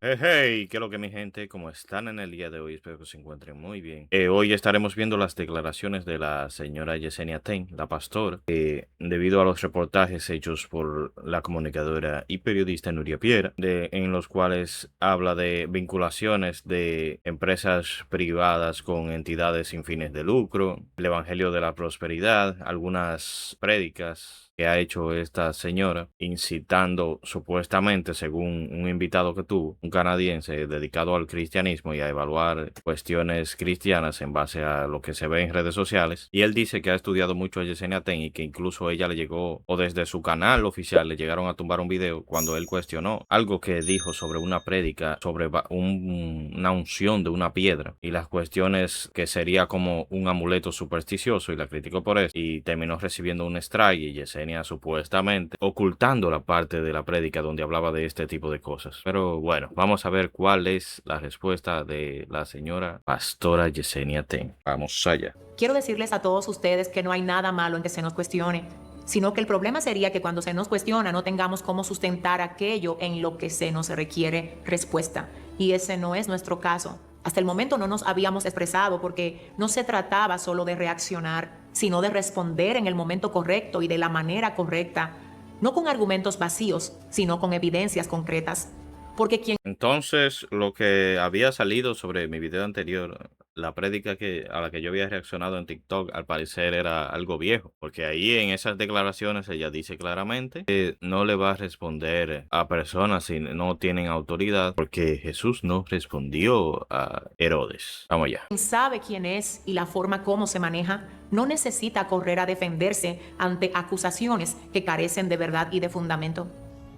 Hey, hey, ¿qué es lo que mi gente? ¿Cómo están en el día de hoy? Espero que se encuentren muy bien. Hoy estaremos viendo las declaraciones de la señora Yesenia Ten, la pastora, debido a los reportajes hechos por la comunicadora y periodista Nuria Piera, en los cuales habla de vinculaciones de empresas privadas con entidades sin fines de lucro, el Evangelio de la Prosperidad, algunas prédicas que ha hecho esta señora, incitando supuestamente, según un invitado que tuvo, un canadiense dedicado al cristianismo y a evaluar cuestiones cristianas en base a lo que se ve en redes sociales. Y él dice que ha estudiado mucho a Yesenia Ten y que incluso ella le llegó, o desde su canal oficial, le llegaron a tumbar un video cuando él cuestionó algo que dijo sobre una prédica, sobre una unción de una piedra y las cuestiones que sería como un amuleto supersticioso, y la criticó por eso y terminó recibiendo un strike, y Yesenia supuestamente ocultando la parte de la prédica donde hablaba de este tipo de cosas. Pero bueno, vamos a ver cuál es la respuesta de la señora pastora Yesenia Ten. Vamos allá. Quiero decirles a todos ustedes que no hay nada malo en que se nos cuestione, sino que el problema sería que cuando se nos cuestiona no tengamos cómo sustentar aquello en lo que se nos requiere respuesta. Y ese no es nuestro caso. Hasta el momento no nos habíamos expresado porque no se trataba solo de reaccionar, sino de responder en el momento correcto y de la manera correcta, no con argumentos vacíos, sino con evidencias concretas. Porque quien Entonces, lo que había salido sobre mi video anterior, la prédica a la que yo había reaccionado en TikTok, al parecer era algo viejo, porque ahí en esas declaraciones ella dice claramente que no le va a responder a personas si no tienen autoridad, porque Jesús no respondió a Herodes. Vamos allá. sabe quién es y la forma como se maneja, no necesita correr a defenderse ante acusaciones que carecen de verdad y de fundamento.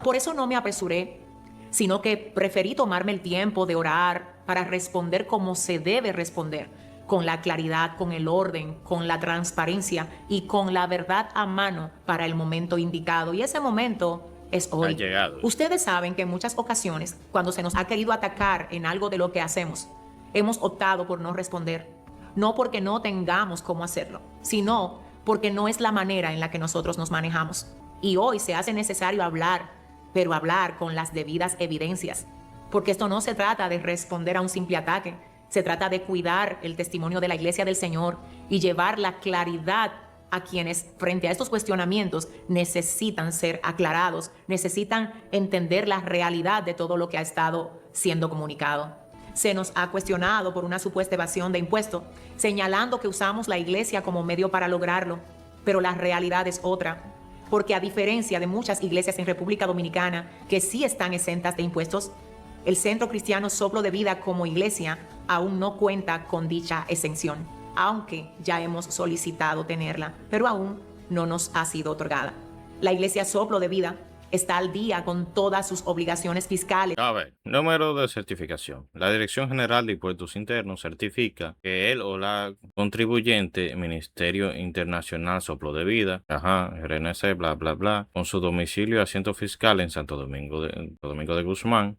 Por eso no me apresuré, sino que preferí tomarme el tiempo de orar para responder como se debe responder, con la claridad, con el orden, con la transparencia y con la verdad a mano para el momento indicado. Y ese momento es Ha hoy. llegado. Ustedes saben que en muchas ocasiones, cuando se nos ha querido atacar en algo de lo que hacemos, hemos optado por no responder, no porque no tengamos cómo hacerlo, sino porque no es la manera en la que nosotros nos manejamos. Y hoy se hace necesario hablar, pero hablar con las debidas evidencias, porque esto no se trata de responder a un simple ataque, se trata de cuidar el testimonio de la Iglesia del Señor y llevar la claridad a quienes frente a estos cuestionamientos necesitan ser aclarados, necesitan entender la realidad de todo lo que ha estado siendo comunicado. Se nos ha cuestionado por una supuesta evasión de impuestos, señalando que usamos la iglesia como medio para lograrlo, pero la realidad es otra, porque a diferencia de muchas iglesias en República Dominicana que sí están exentas de impuestos, el Centro Cristiano Soplo de Vida como iglesia aún no cuenta con dicha exención, aunque ya hemos solicitado tenerla, pero aún no nos ha sido otorgada. La iglesia Soplo de Vida está al día con todas sus obligaciones fiscales. A ver, número de certificación. La Dirección General de Impuestos Internos certifica que él o la contribuyente, Ministerio Internacional Soplo de Vida, RNC, bla, bla, bla, con su domicilio y asiento fiscal en Santo Domingo de Guzmán,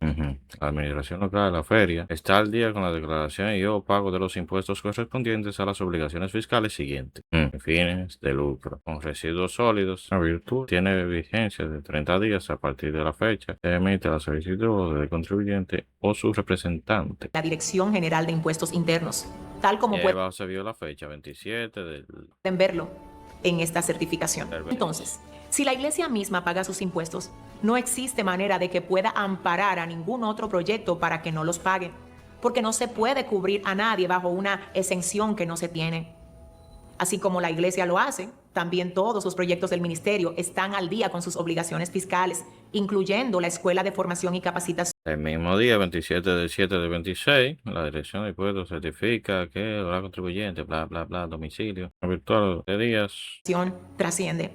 la administración local, la feria, está al día con la declaración y o pago de los impuestos correspondientes a las obligaciones fiscales siguientes. Fines de lucro. Con residuos sólidos, la virtud tiene vigencia de 30 días a partir de la fecha que emite la solicitud del contribuyente o su representante. La Dirección General de Impuestos Internos, tal Y como ahí pueden abajo se vio la fecha 27 del verlo en esta certificación. del 20. Entonces, si la iglesia misma paga sus impuestos, no existe manera de que pueda amparar a ningún otro proyecto para que no los pague, porque no se puede cubrir a nadie bajo una exención que no se tiene. Así como la iglesia lo hace, también todos los proyectos del ministerio están al día con sus obligaciones fiscales, incluyendo la Escuela de Formación y Capacitación El mismo día, 27 del 7 del 26, la Dirección de Impuestos certifica que la contribuyente, bla, bla, bla, domicilio, virtual de días. trasciende.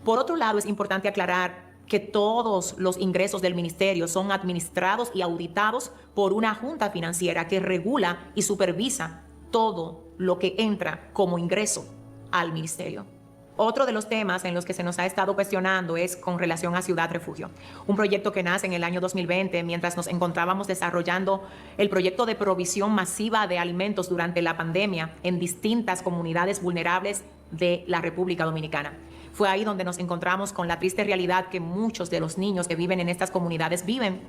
Por otro lado, es importante aclarar que todos los ingresos del ministerio son administrados y auditados por una junta financiera que regula y supervisa todo lo que entra como ingreso al ministerio. Otro de los temas en los que se nos ha estado cuestionando es con relación a Ciudad Refugio, un proyecto que nace en el año 2020 mientras nos encontrábamos desarrollando el proyecto de provisión masiva de alimentos durante la pandemia en distintas comunidades vulnerables de la República Dominicana. Fue ahí donde nos encontramos con la triste realidad que muchos de los niños que viven en estas comunidades viven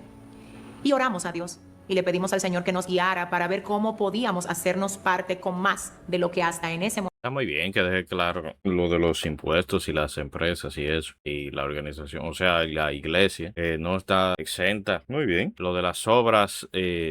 Y oramos a Dios y le pedimos al Señor que nos guiara para ver cómo podíamos hacernos parte con más de lo que hasta en ese momento. Está muy bien que deje claro lo de los impuestos y las empresas y eso, y la organización, o sea, la iglesia no está exenta. Muy bien. Lo de las obras,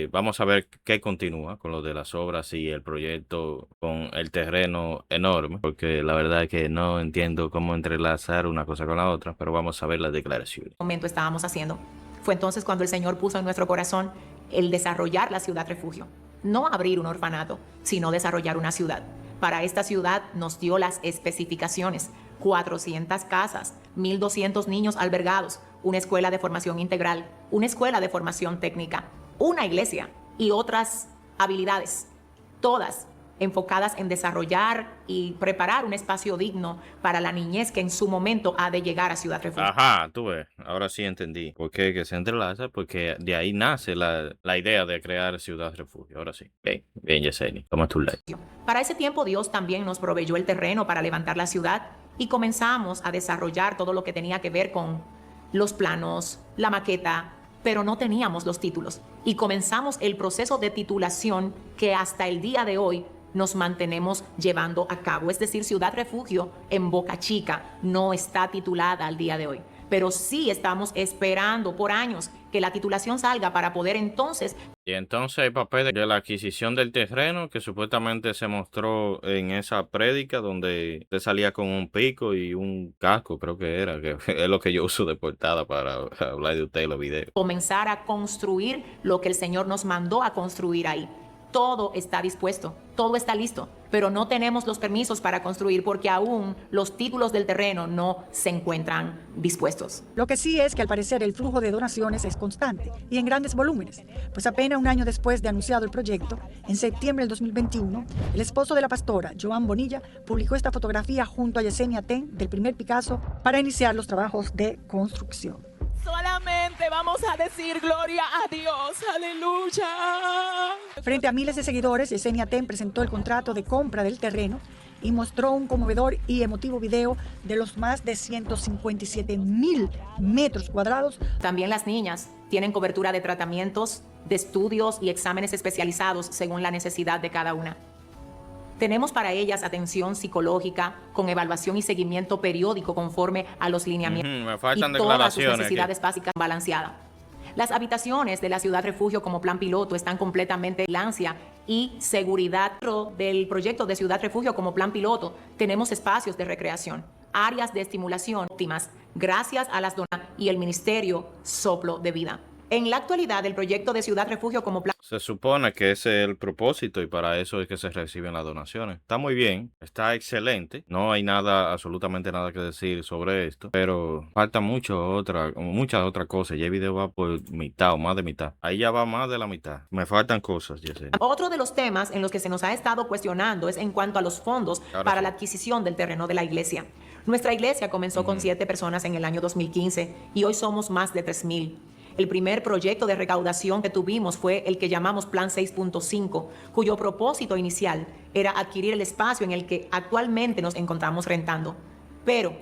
vamos a ver qué continúa con lo de las obras y el proyecto con el terreno enorme, porque la verdad es que no entiendo cómo entrelazar una cosa con la otra, pero vamos a ver las declaraciones. Momento estábamos haciendo. Fue entonces cuando el Señor puso en nuestro corazón el desarrollar la ciudad refugio. No abrir un orfanato, sino desarrollar una ciudad. Para esta ciudad nos dio las especificaciones: 400 casas, 1.200 niños albergados, una escuela de formación integral, una escuela de formación técnica, una iglesia y otras habilidades, todas enfocadas en desarrollar y preparar un espacio digno para la niñez que en su momento ha de llegar a Ciudad Refugio. Ajá, tú ves, ahora sí entendí por qué que se entrelaza, porque de ahí nace la idea de crear Ciudad Refugio. Ahora sí. Bien, bien, Yesenia, toma tu like. Para ese tiempo Dios también nos proveyó el terreno para levantar la ciudad y comenzamos a desarrollar todo lo que tenía que ver con los planos, la maqueta, pero no teníamos los títulos. Y comenzamos el proceso de titulación que hasta el día de hoy nos mantenemos llevando a cabo. Es decir, Ciudad Refugio en Boca Chica no está titulada al día de hoy, pero sí estamos esperando por años que la titulación salga para poder entonces. Y entonces el papel de la adquisición del terreno que supuestamente se mostró en esa prédica donde te salía con un pico y un casco, creo que era, que es lo que yo uso de portada para hablar de usted en los videos. Comenzar a construir lo que el Señor nos mandó a construir ahí. Todo está dispuesto, todo está listo, pero no tenemos los permisos para construir porque aún los títulos del terreno no se encuentran dispuestos. Lo que sí es que al parecer el flujo de donaciones es constante y en grandes volúmenes, pues apenas un año después de anunciado el proyecto, en septiembre del 2021, el esposo de la pastora, Joan Bonilla, publicó esta fotografía junto a Yesenia Ten del primer Picasso para iniciar los trabajos de construcción. Solamente vamos a decir gloria a Dios, aleluya. Frente a miles de seguidores, Yesenia Ten presentó el contrato de compra del terreno y mostró un conmovedor y emotivo video de los más de 157,000 metros cuadrados. También las niñas tienen cobertura de tratamientos, de estudios y exámenes especializados según la necesidad de cada una. Tenemos para ellas atención psicológica con evaluación y seguimiento periódico conforme a los lineamientos Me faltan y todas sus declaraciones necesidades básicas balanceadas. Las habitaciones de la Ciudad Refugio como plan piloto están completamente en vigilancia y seguridad. Dentro del proyecto de Ciudad Refugio como plan piloto tenemos espacios de recreación, áreas de estimulación óptimas gracias a las donaciones y el Ministerio Soplo de Vida. En la actualidad, el proyecto de Ciudad Refugio como plan... Se supone que ese es el propósito y para eso es que se reciben las donaciones. Está muy bien, está excelente. No hay nada, absolutamente nada que decir sobre esto, pero falta muchas otras cosas. Ya el video va por mitad o más de mitad. Ahí ya va más de la mitad. Me faltan cosas, Yesenia. Otro de los temas en los que se nos ha estado cuestionando es en cuanto a los fondos para la adquisición del terreno de la iglesia. Nuestra iglesia comenzó con 7 personas en el año 2015 y hoy somos más de 3,000. El primer proyecto de recaudación que tuvimos fue el que llamamos Plan 6.5, cuyo propósito inicial era adquirir el espacio en el que actualmente nos encontramos rentando. Pero,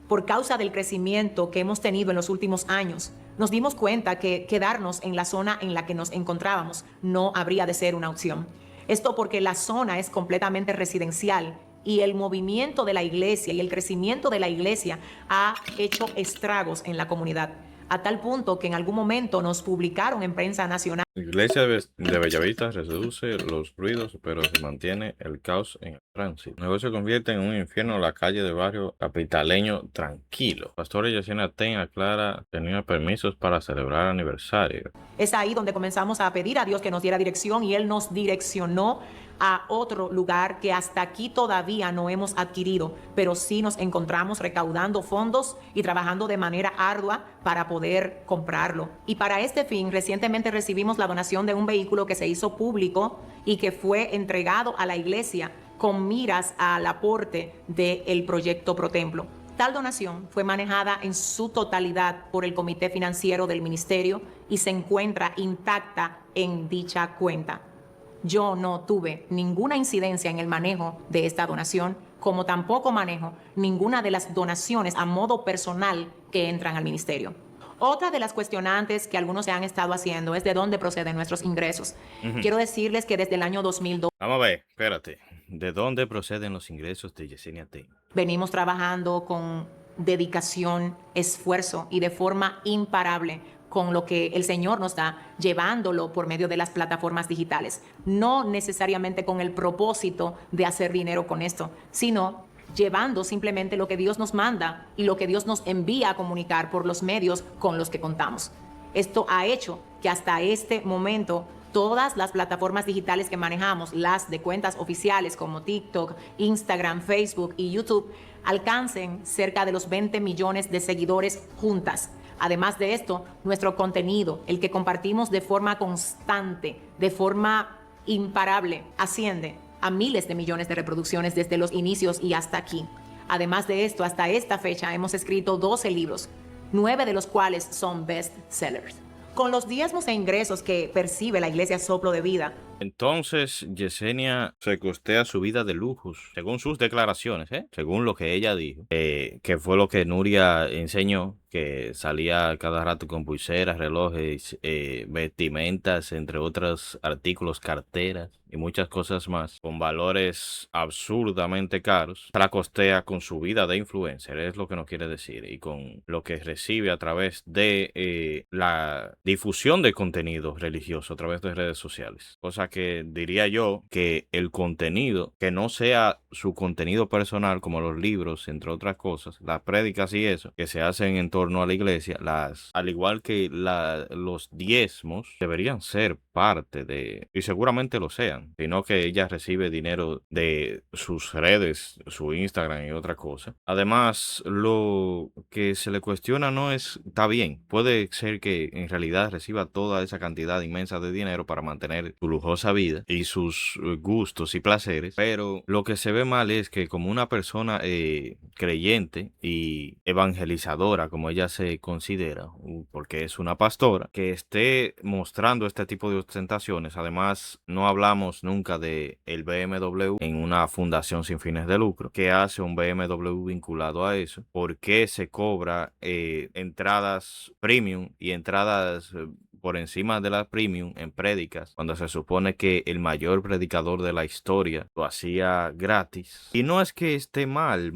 por causa del crecimiento que hemos tenido en los últimos años, nos dimos cuenta que quedarnos en la zona en la que nos encontrábamos no habría de ser una opción. Esto porque la zona es completamente residencial y el movimiento de la iglesia y el crecimiento de la iglesia ha hecho estragos en la comunidad, a tal punto que en algún momento nos publicaron en prensa nacional. La iglesia de Bellavista reduce los ruidos, pero se mantiene el caos en el tránsito. Luego se convierte en un infierno la calle de barrio capitaleño tranquilo. Pastora Yesenia Ten aclara que tenía permisos para celebrar aniversario. Es ahí donde comenzamos a pedir a Dios que nos diera dirección y Él nos direccionó a otro lugar que hasta aquí todavía no hemos adquirido, pero sí nos encontramos recaudando fondos y trabajando de manera ardua para poder comprarlo. Y para este fin, recientemente recibimos la donación de un vehículo que se hizo público y que fue entregado a la iglesia con miras al aporte del proyecto ProTemplo. Tal donación fue manejada en su totalidad por el Comité Financiero del Ministerio y se encuentra intacta en dicha cuenta. Yo no tuve ninguna incidencia en el manejo de esta donación, como tampoco manejo ninguna de las donaciones a modo personal que entran al ministerio. Otra de las cuestionantes que algunos se han estado haciendo es de dónde proceden nuestros ingresos. Quiero decirles que desde el año 2002 Vamos a ver, espérate. ¿De dónde proceden los ingresos de Yesenia Ten? venimos trabajando con dedicación, esfuerzo y de forma imparable con lo que el Señor nos da, llevándolo por medio de las plataformas digitales. No necesariamente con el propósito de hacer dinero con esto, sino llevando simplemente lo que Dios nos manda y lo que Dios nos envía a comunicar por los medios con los que contamos. Esto ha hecho que hasta este momento todas las plataformas digitales que manejamos, las de cuentas oficiales como TikTok, Instagram, Facebook y YouTube, alcancen cerca de los 20 millones de seguidores juntas. Además de esto, nuestro contenido, el que compartimos de forma constante, de forma imparable, asciende a miles de millones de reproducciones desde los inicios y hasta aquí. Además de esto, hasta esta fecha hemos escrito 12 libros, 9 de los cuales son best sellers. Con los diezmos e ingresos que percibe la Iglesia Soplo de Vida, Entonces, Yesenia se costea su vida de lujos, según sus declaraciones, según lo que ella dijo, que fue lo que Nuria enseñó, que salía cada rato con pulseras, relojes, vestimentas, entre otros artículos, carteras y muchas cosas más, con valores absurdamente caros. Se la costea con su vida de influencer, es lo que nos quiere decir, y con lo que recibe a través de la difusión de contenido religioso a través de redes sociales. Cosa que diría yo que el contenido, que no sea su contenido personal como los libros, entre otras cosas, las prédicas y eso, que se hacen en torno a la iglesia, al igual que los diezmos, deberían ser parte de, y seguramente lo sean, sino que ella recibe dinero de sus redes, su Instagram y otra cosa. Además, lo que se le cuestiona no es, está bien, puede ser que en realidad reciba toda esa cantidad inmensa de dinero para mantener su lujosa vida y sus gustos y placeres, pero lo que se ve mal es que como una persona creyente y evangelizadora, como ella se considera, porque es una pastora, que esté mostrando este tipo de ostentaciones. Además, no hablamos nunca de el BMW en una fundación sin fines de lucro. ¿Qué hace un BMW vinculado a eso? ¿Por qué se cobra entradas premium y entradas por encima de las premium en prédicas, cuando se supone que el mayor predicador de la historia lo hacía gratis? Y no es que esté mal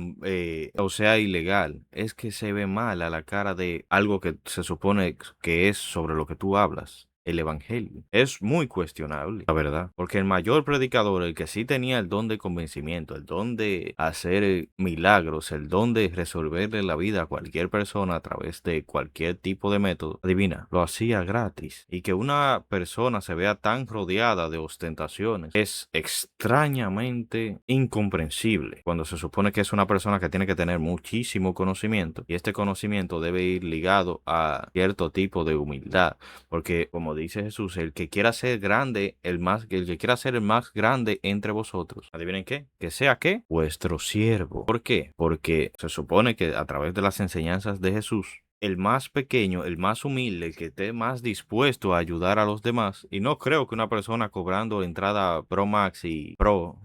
o sea ilegal, es que se ve mal a la cara de algo que se supone que es sobre lo que tú hablas. El evangelio es muy cuestionable, la verdad, porque el mayor predicador, el que sí tenía el don de convencimiento, el don de hacer milagros, el don de resolverle la vida a cualquier persona a través de cualquier tipo de método, adivina, lo hacía gratis. Y que una persona se vea tan rodeada de ostentaciones es extrañamente incomprensible, cuando se supone que es una persona que tiene que tener muchísimo conocimiento, y este conocimiento debe ir ligado a cierto tipo de humildad, porque como dice Jesús, el que quiera ser grande, el que quiera ser el más grande entre vosotros, ¿adivinen qué? Que sea ¿qué? Vuestro siervo. ¿Por qué? Porque se supone que a través de las enseñanzas de Jesús, el más pequeño, el más humilde, el que esté más dispuesto a ayudar a los demás, y no creo que una persona cobrando entrada Pro Max y Pro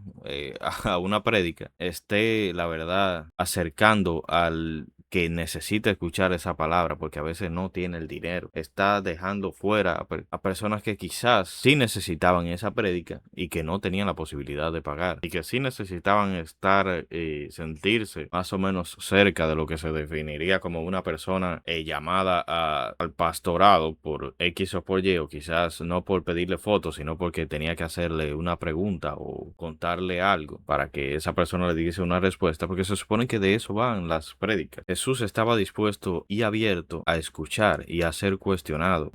a una prédica esté, la verdad, acercando al que necesita escuchar esa palabra, porque a veces no tiene el dinero. Está dejando fuera a personas que quizás sí necesitaban esa prédica y que no tenían la posibilidad de pagar, y que sí necesitaban estar, sentirse más o menos cerca de lo que se definiría como una persona llamada al pastorado por X o por Y, o quizás no por pedirle fotos, sino porque tenía que hacerle una pregunta o contarle algo para que esa persona le diese una respuesta, porque se supone que de eso van las prédicas. Jesús estaba dispuesto y abierto a escuchar y a ser cuestionado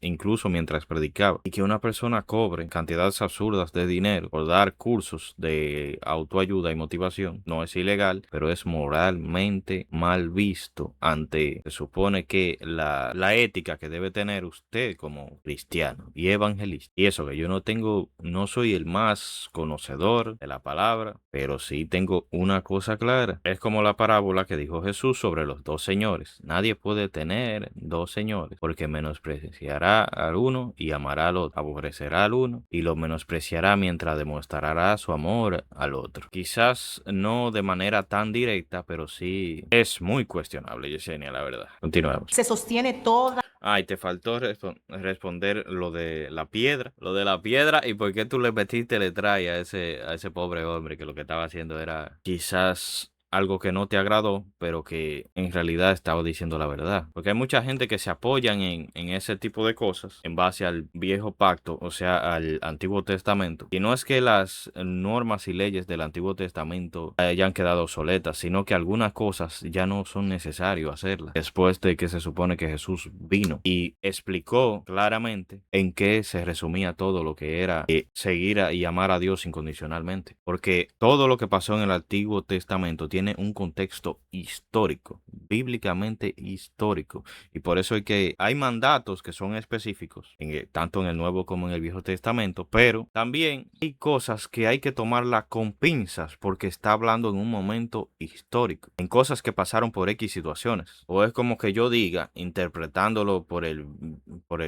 incluso mientras predicaba, y que una persona cobre cantidades absurdas de dinero por dar cursos de autoayuda y motivación no es ilegal, pero es moralmente mal visto ante, se supone que la ética que debe tener usted como cristiano y evangelista. Y eso que yo no soy el más conocedor de la palabra, pero sí tengo una cosa clara. Es como la parábola que dijo Jesús Jesús sobre los dos señores. Nadie puede tener dos señores, porque menospreciará al uno y amará al otro, aborrecerá al uno y lo menospreciará mientras demostrará su amor al otro. Quizás no de manera tan directa, pero sí es muy cuestionable, Yesenia, la verdad. Continuamos. Se sostiene toda Ay, te faltó responder lo de la piedra. Lo de la piedra y por qué tú le metiste letraje a ese pobre hombre que lo que estaba haciendo era quizás algo que no te agradó, pero que en realidad estaba diciendo la verdad. Porque hay mucha gente que se apoyan en ese tipo de cosas en base al viejo pacto, o sea, al Antiguo Testamento. Y no es que las normas y leyes del Antiguo Testamento hayan quedado obsoletas, sino que algunas cosas ya no son necesario hacerlas. Después de que se supone que Jesús vino y explicó claramente en qué se resumía todo lo que era seguir y amar a Dios incondicionalmente. Porque todo lo que pasó en el Antiguo Testamento tiene un contexto histórico, bíblicamente histórico, y por eso hay mandatos que son específicos, tanto en el Nuevo como en el Viejo Testamento, pero también hay cosas que hay que tomarlas con pinzas porque está hablando en un momento histórico, en cosas que pasaron por X situaciones. O es como que yo diga, interpretándolo por el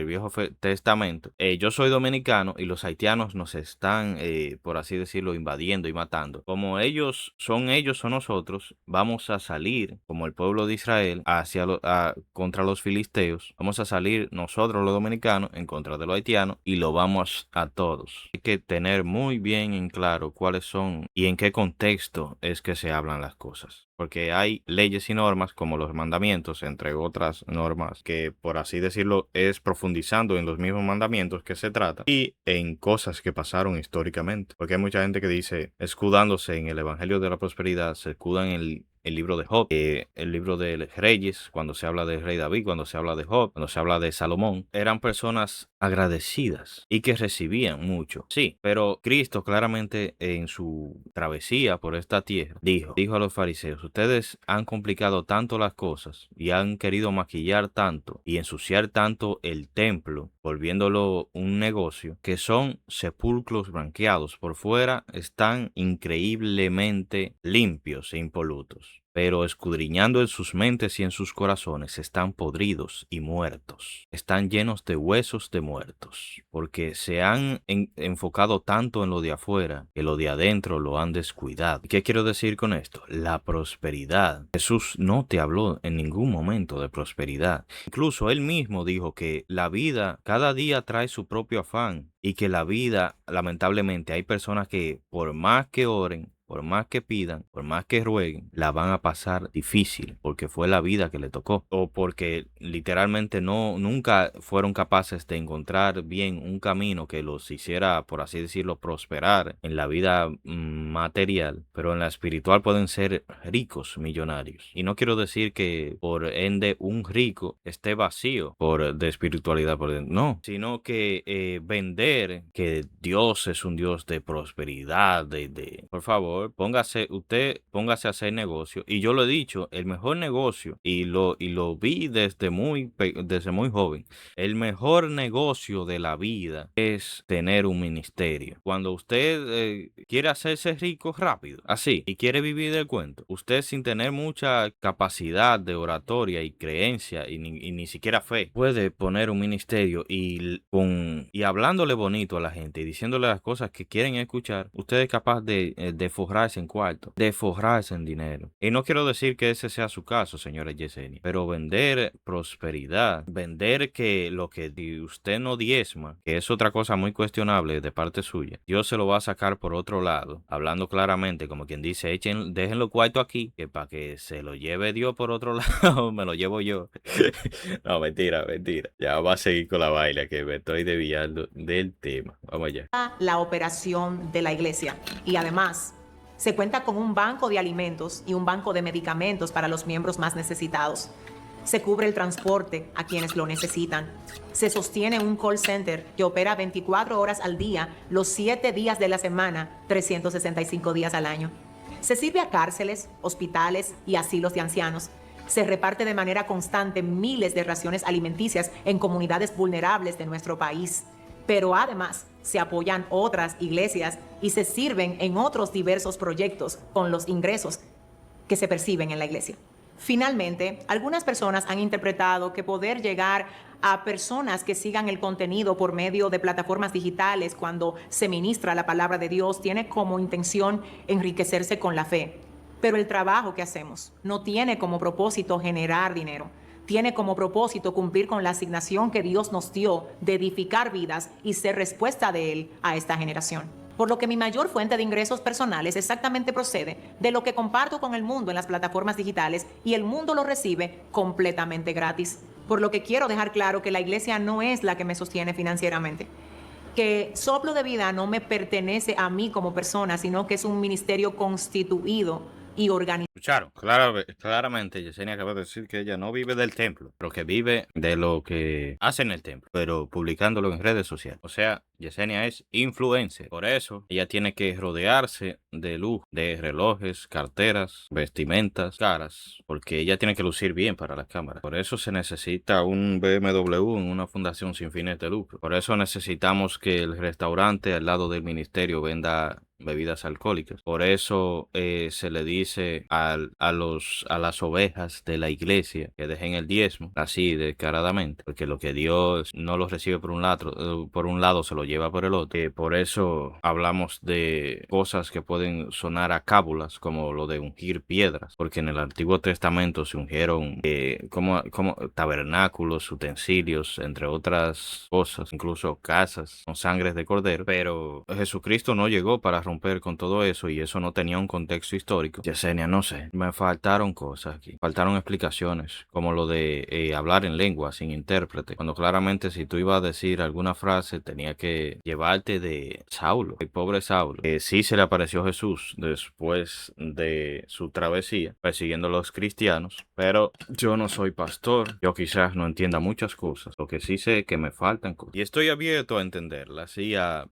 Viejo Testamento, yo soy dominicano y los haitianos nos están, por así decirlo, invadiendo y matando. Como ellos son ellos o nosotros, vamos a salir como el pueblo de Israel contra los filisteos. Vamos a salir nosotros los dominicanos en contra de los haitianos y lo vamos a todos. Hay que tener muy bien en claro cuáles son y en qué contexto es que se hablan las cosas. Porque hay leyes y normas como los mandamientos, entre otras normas, que por así decirlo es profundizando en los mismos mandamientos que se trata y en cosas que pasaron históricamente. Porque hay mucha gente que dice, escudándose en el Evangelio de la Prosperidad, se escudan en el libro de Job, el libro de Reyes, cuando se habla del rey David, cuando se habla de Job, cuando se habla de Salomón, eran personas agradecidas y que recibían mucho. Sí, pero Cristo claramente en su travesía por esta tierra dijo a los fariseos, ustedes han complicado tanto las cosas y han querido maquillar tanto y ensuciar tanto el templo, volviéndolo un negocio, que son sepulcros blanqueados. Por fuera están increíblemente limpios e impolutos, pero escudriñando en sus mentes y en sus corazones están podridos y muertos. Están llenos de huesos de muertos, porque se han enfocado tanto en lo de afuera que lo de adentro lo han descuidado. ¿Qué quiero decir con esto? La prosperidad. Jesús no te habló en ningún momento de prosperidad. Incluso él mismo dijo que la vida cada día trae su propio afán y que la vida, lamentablemente, hay personas que por más que oren, por más que pidan, por más que rueguen, la van a pasar difícil porque fue la vida que le tocó o porque literalmente nunca fueron capaces de encontrar bien un camino que los hiciera, por así decirlo, prosperar en la vida material, pero en la espiritual pueden ser ricos, millonarios. Y no quiero decir que por ende un rico esté vacío de espiritualidad por dentro, no, sino que vender que Dios es un Dios de prosperidad, por favor, póngase a hacer negocio. Y yo lo he dicho, el mejor negocio, y lo vi desde muy joven, el mejor negocio de la vida es tener un ministerio. Cuando usted quiere hacerse rico rápido, así, y quiere vivir del cuento, usted sin tener mucha capacidad de oratoria y creencia y ni siquiera fe, puede poner un ministerio y hablándole bonito a la gente y diciéndole las cosas que quieren escuchar, usted es capaz de forrarse en cuarto, de forrarse en dinero. Y no quiero decir que ese sea su caso, señora Yesenia, pero vender prosperidad, vender que lo que usted no diezma, que es otra cosa muy cuestionable de parte suya, Dios se lo va a sacar por otro lado, hablando claramente, como quien dice, déjenlo cuarto aquí, que para que se lo lleve Dios por otro lado, me lo llevo yo. No, mentira. Ya va a seguir con la baila, que me estoy desviando del tema. Vamos allá. la operación de la iglesia y además se cuenta con un banco de alimentos y un banco de medicamentos para los miembros más necesitados. Se cubre el transporte a quienes lo necesitan. Se sostiene un call center que opera 24 horas al día, los 7 días de la semana, 365 días al año. Se sirve a cárceles, hospitales y asilos de ancianos. Se reparte de manera constante miles de raciones alimenticias en comunidades vulnerables de nuestro país. Pero además se apoyan otras iglesias y se sirven en otros diversos proyectos con los ingresos que se perciben en la iglesia. Finalmente, algunas personas han interpretado que poder llegar a personas que sigan el contenido por medio de plataformas digitales cuando se ministra la palabra de Dios tiene como intención enriquecerse con la fe. Pero el trabajo que hacemos no tiene como propósito generar dinero. Tiene como propósito cumplir con la asignación que Dios nos dio de edificar vidas y ser respuesta de Él a esta generación. Por lo que mi mayor fuente de ingresos personales exactamente procede de lo que comparto con el mundo en las plataformas digitales y el mundo lo recibe completamente gratis. Por lo que quiero dejar claro que la iglesia no es la que me sostiene financieramente. Que Soplo de Vida no me pertenece a mí como persona, sino que es un ministerio constituido y organizado. Escucharon, claramente Yesenia acaba de decir que ella no vive del templo, pero que vive de lo que hace en el templo, pero publicándolo en redes sociales. O sea, Yesenia es influencer. Por eso ella tiene que rodearse de lujo, de relojes, carteras, vestimentas caras, porque ella tiene que lucir bien para las cámaras. Por eso se necesita un BMW en una fundación sin fines de lucro. Por eso necesitamos que el restaurante al lado del ministerio venda bebidas alcohólicas. Por eso se le dice a las ovejas de la iglesia que dejen el diezmo así descaradamente, porque lo que Dios no lo recibe por un lado se lo lleva por el otro. Por eso hablamos de cosas que pueden sonar a cábulas, como lo de ungir piedras, porque en el Antiguo Testamento se ungieron como tabernáculos, utensilios, entre otras cosas, incluso casas con sangres de cordero. Pero Jesucristo no llegó para romper con todo eso, y eso no tenía un contexto histórico. Yesenia, no sé, me faltaron cosas aquí, faltaron explicaciones, como lo de hablar en lengua sin intérprete, cuando claramente si tú ibas a decir alguna frase tenía que llevarte de Saulo, el pobre Saulo. Sí se le apareció Jesús después de su travesía persiguiendo a los cristianos, pero yo no soy pastor, yo quizás no entienda muchas cosas, lo que sí sé es que me faltan cosas y estoy abierto a entenderlas,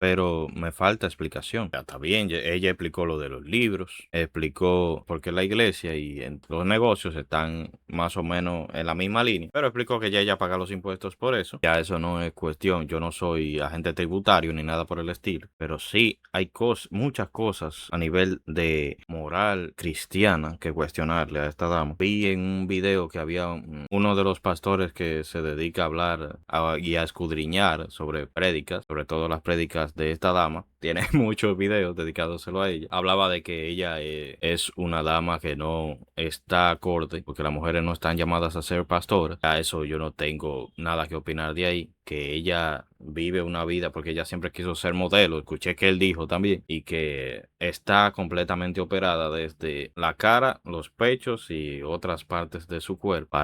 pero me falta explicación. Ya está bien, ella explicó lo de los libros, explicó por qué la iglesia y los negocios están más o menos en la misma línea, pero explicó que ya ella paga los impuestos por eso. Ya eso no es cuestión, yo no soy agente tributario ni nada por el estilo, pero sí hay muchas cosas a nivel de moral cristiana que cuestionarle a esta dama. Vi en un video que había uno de los pastores que se dedica a hablar y a escudriñar sobre prédicas, sobre todo las prédicas de esta dama. Tiene muchos videos dedicadoselo a ella. Hablaba de que ella es una dama que no está acorde, porque las mujeres no están llamadas a ser pastoras. A eso yo no tengo nada que opinar de ahí. Que ella vive una vida porque ella siempre quiso ser modelo. Escuché que él dijo también. Y que está completamente operada desde la cara, los pechos y otras partes de su cuerpo.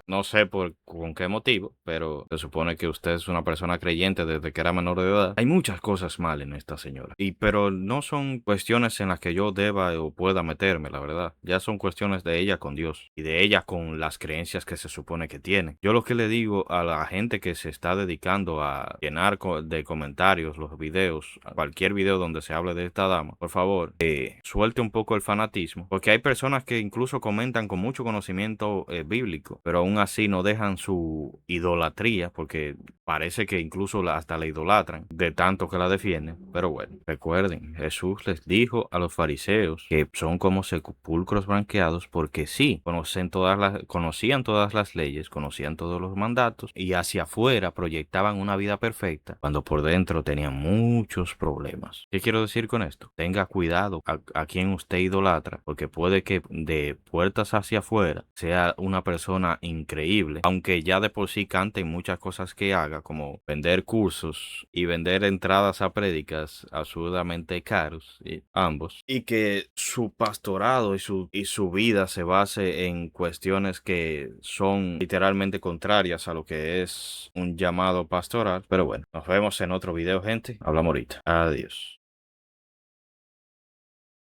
No sé con qué motivo, pero se supone que usted es una persona creyente desde que era menor de edad. Hay muchas cosas mal en esta señora. Pero no son cuestiones en las que yo deba o pueda meterme, la verdad. Ya son cuestiones de ella con Dios y de ella con las creencias que se supone que tiene. Yo lo que le digo a la gente que se está dedicando a llenar de comentarios los videos, cualquier video donde se hable de esta dama, por favor, suelte un poco el fanatismo, porque hay personas que incluso comentan con mucho conocimiento bíblico, pero aún así no dejan su idolatría, porque parece que incluso hasta la idolatran de tanto que la defienden. Pero bueno, recuerden, Jesús les dijo a los fariseos que son como sepulcros blanqueados porque sí, conocían todas las leyes, conocían todos los mandatos y hacia afuera proyectaban una vida perfecta cuando por dentro tenían muchos problemas. ¿Qué quiero decir con esto? Tenga cuidado a quien usted idolatra, porque puede que de puertas hacia afuera sea una persona increíble, aunque ya de por sí cante muchas cosas que haga, como vender cursos y vender entradas a prédicas absurdamente caros, ambos, y que su pastorado y su vida se base en cuestiones que son literalmente contrarias a lo que es un llamado pastoral. Pero bueno, nos vemos en otro video, gente. Hablamos ahorita. Adiós.